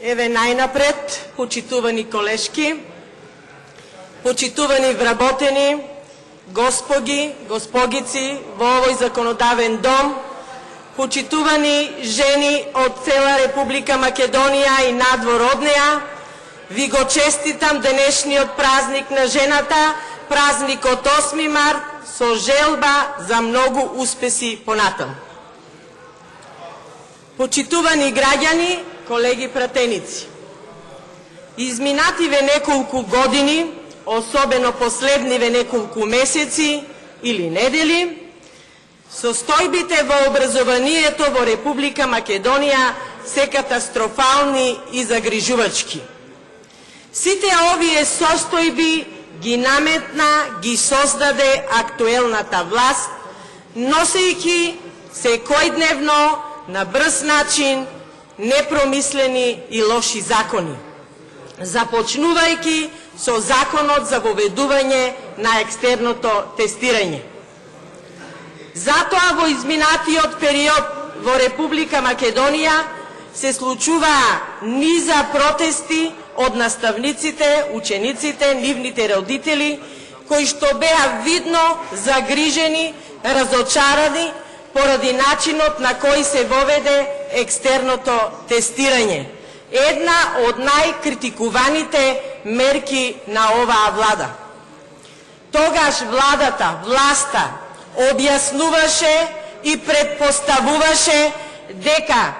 Еве најнапред, почитувани колешки, почитувани вработени, господи, госпогици во овој законодавен дом, почитувани жени од цела Република Македонија и надвор од неа, ви го честитам денешниот празник на жената, празникот 8 март, со желба за многу успеси понатам. Почитувани граѓани, колеги пратеници, изминативе неколку години, особено последниве неколку месеци или недели, состојбите во образованието во Република Македонија се катастрофални и загрижувачки. Сите овие состојби ги наметна, ги создаде актуелната власт, носејќи секојдневно на брз начин непромислени и лоши закони, започнувајќи со законот за воведување на екстерното тестирање. Затоа во изминатиот период во Република Македонија се случуваа низа протести од наставниците, учениците, нивните родители, кои што беа видно загрижени, разочарани поради начинот на кој се воведе екстерното тестирање. Една од најкритикуваните мерки на оваа влада. Тогаш власта објаснуваше и предпоставуваше дека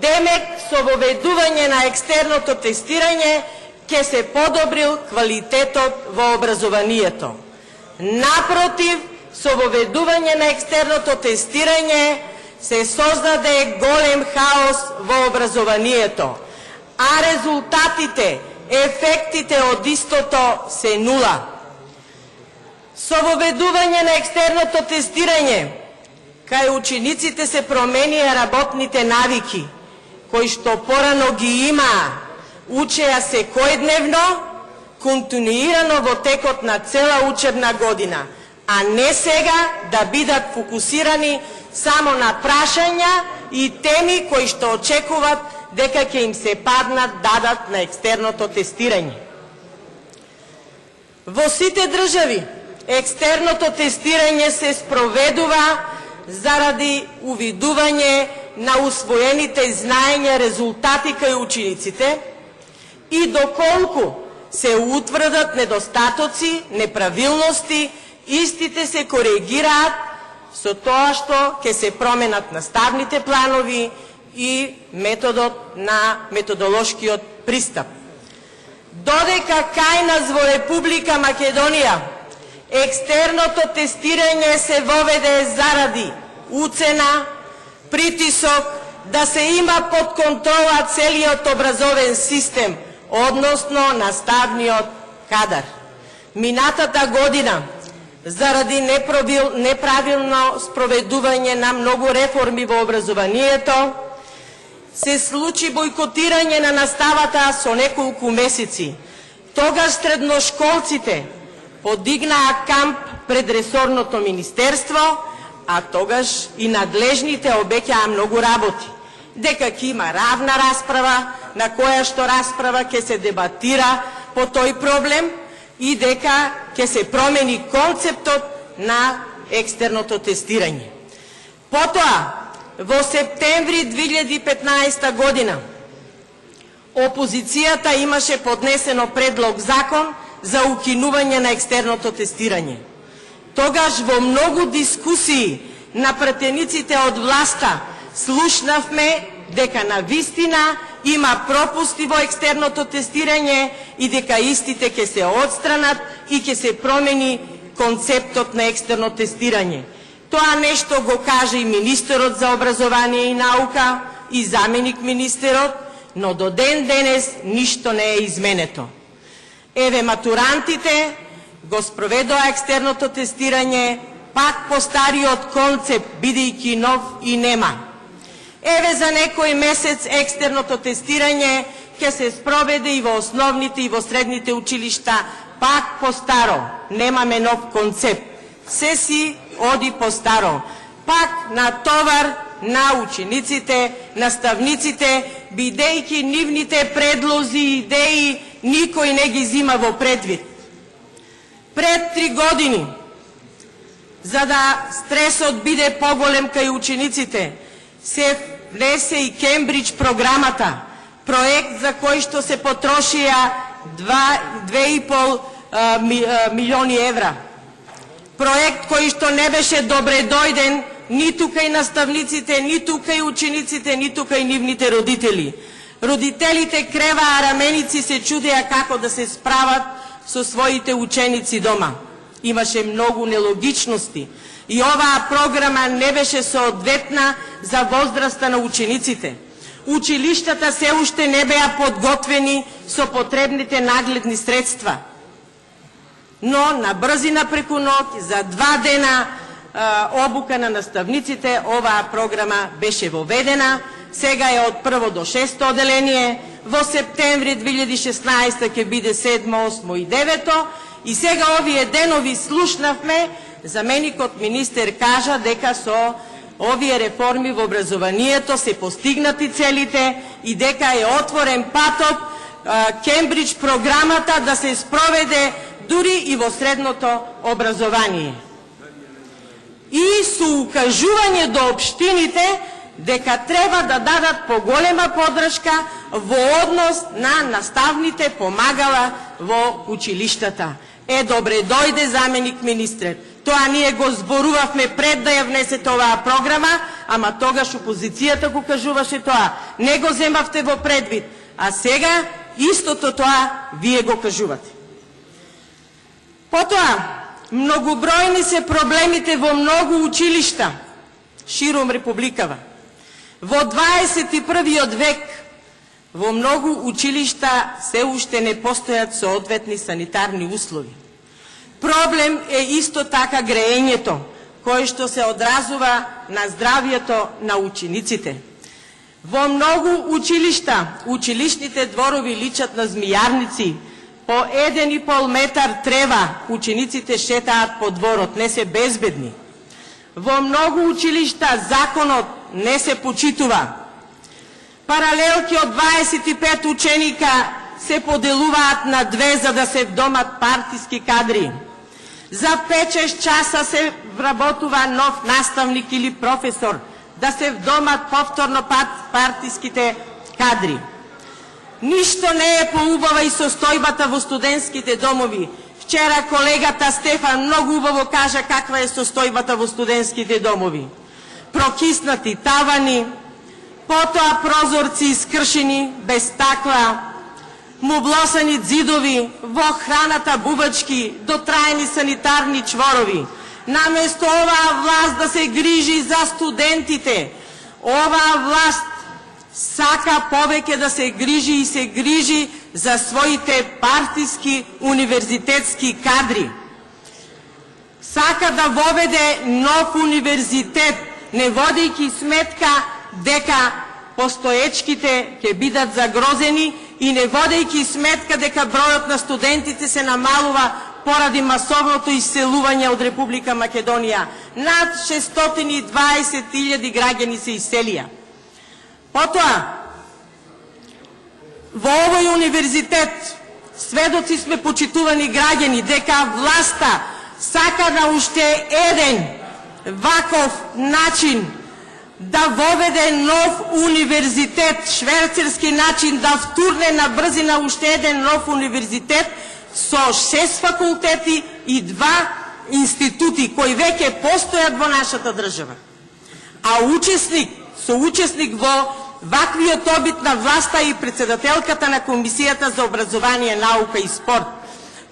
демек со воведување на екстерното тестирање ќе се подобрил квалитетот во образованието. Напротив, со воведување на екстерното тестирање се создаде голем хаос во образованието, а резултатите, ефектите од истото се нула. Со воведување на екстерното тестирање, кај учениците се променија работните навики, кои што порано ги имаа, учеа секојдневно, континуирано во текот на цела учебна година, а не сега да бидат фокусирани само на прашања и теми кои што очекуваат дека ќе им се дадат на екстерното тестирање. Во сите држави екстерното тестирање се спроведува заради увидување на усвоените знаења, резултати кај учениците и доколку се утврдат недостатоци, неправилности, истите се коригираат со тоа што ќе се променат наставните планови и методот на методолошкиот пристап. Додека кај нас во Република Македонија екстерното тестирање се воведе заради уцена, притисок да се има под контрола целиот образовен систем, односно наставниот кадар. Минатата година, заради неправилно спроведување на многу реформи во образованието, се случи бойкотирање на наставата со неколку месеци. Тогаш средношколците подигнаа камп пред ресорното министерство, а тогаш и надлежните обеќаа многу работи. Дека ќе има равна расправа, на која што расправа ќе се дебатира по тој проблем и дека ќе се промени концептот на екстерното тестирање. Потоа, во септември 2015 година, опозицијата имаше поднесено предлог закон за укинување на екстерното тестирање. Тогаш во многу дискусии на пратениците од власта слушнавме дека навистина има пропусти во екстерното тестирање и дека истите ќе се отстранат и ќе се промени концептот на екстерно тестирање. Тоа нешто го кажа и министерот за образование и наука и заменик министерот, но до ден денес ништо не е изменето. Еве матурантите го спроведоа екстерното тестирање пак по стариот концепт, бидејќи нов и нема. Еве за некој месец екстерното тестирање ќе се спроведе и во основните и во средните училишта пак по старо. Немаме нов концепт. Се си оди по старо. Пак на товар на учениците, наставниците бидејќи нивните предлози и идеи никој не ги зима во предвид. Пред 3 години, за да стресот биде поголем кај учениците, се внесе и Кембридж програмата, проект за кој што се потрошија 2,5 милиони евра. Проект кој што не беше добре дојден ниту кај наставниците, ниту кај учениците, ниту кај нивните родители. Родителите креваа раменици, се чудеа како да се справат со своите ученици дома. Имаше многу нелогичности и оваа програма не беше соодветна за возраста на учениците. Училиштата се уште не беа подготвени со потребните нагледни средства. Но на брзина преку ноќ, за 2 дена обука на наставниците, оваа програма беше воведена. Сега е од 1 до 6 оделение, во септември 2016 ќе биде 7, 8 и 9. И сега овие денови слушнавме, заменикот министер кажа дека со овие реформи во образованието се постигнати целите и дека е отворен патот Кембридж програмата да се спроведе дури и во средното образование. И со укажување до општините дека треба да дадат поголема поддршка во однос на наставните помагала во училиштата. Добре дојде заменик министрет. Тоа ние го зборувавме пред да ја внесете оваа програма, ама тогаш опозицијата го кажуваше тоа. Не го земавте во предвид, а сега истото тоа вие го кажувате. Потоа, многобројни се проблемите во многу училишта широм републикава. Во 21. век во многу училишта се уште не постојат соодветни санитарни услови. Проблем е исто така греењето, кој што се одразува на здравието на учениците. Во многу училишта, училишните дворови личат на змијарници. По 1,5 метар трева учениците шетаат по дворот, не се безбедни. Во многу училишта законот не се почитува. Паралелки од 25 ученика се поделуваат на 2 за да се вдомат партиски кадри. За 5-6 часа се вработува нов наставник или професор, да се вдомат повторно партиските кадри. Ништо не е поубава и состојбата во студентските домови. Вчера колегата Стефан многу убаво кажа каква е состојбата во студентските домови. Прокиснати тавани, потоа прозорци искршени, без стакла, мублосани зидови, во храната бубачки, дотраени санитарни чворови. Наместо оваа власт да се грижи за студентите, оваа власт сака повеќе да се грижи и се грижи за своите партиски универзитетски кадри. Сака да воведе нов универзитет, не водејќи сметка дека постоечките ќе бидат загрозени и не водејќи сметка дека бројот на студентите се намалува поради масовното иселување од Република Македонија. Над 620.000 граѓани се иселија. Потоа, во овој универзитет сведоци сме почитувани граѓани дека власта сака на уште еден ваков начин да воведе нов универзитет, швейцарски начин да втурне на брзина уште еден нов универзитет со 6 факултети и 2 институти кои веќе постојат во нашата држава. А соучесник во ваквиот обид на власта и председателката на Комисијата за образование, наука и спорт,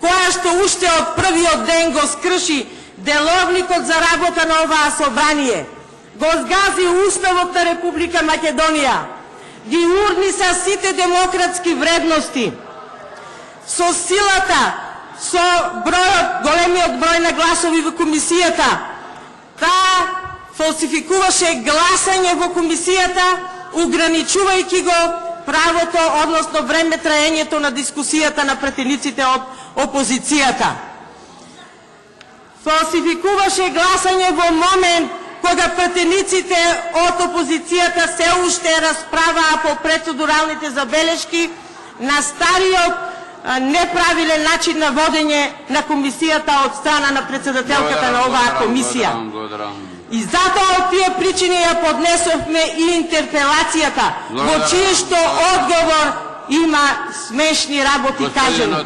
која што уште од првиот ден го скрши деловникот за работа на оваа собрание, го згази Уставот на Република Македонија, ги урниса сите демократски вредности, со силата, со големиот број на гласови во комисијата, таа фалсификуваше гласање во комисијата, ограничувајќи го правото, односно време траењето на дискусијата на пратениците од опозицијата. Фалсификуваше гласање во момент кога пратениците од опозицијата се уште расправаа по процедуралните забелешки на стариот неправилен начин на водење на комисијата од страна на председателката на оваа комисија. И затоа од тие причини ја поднесовме и интерпелацијата, во чиј што одговор има смешни работи кажани.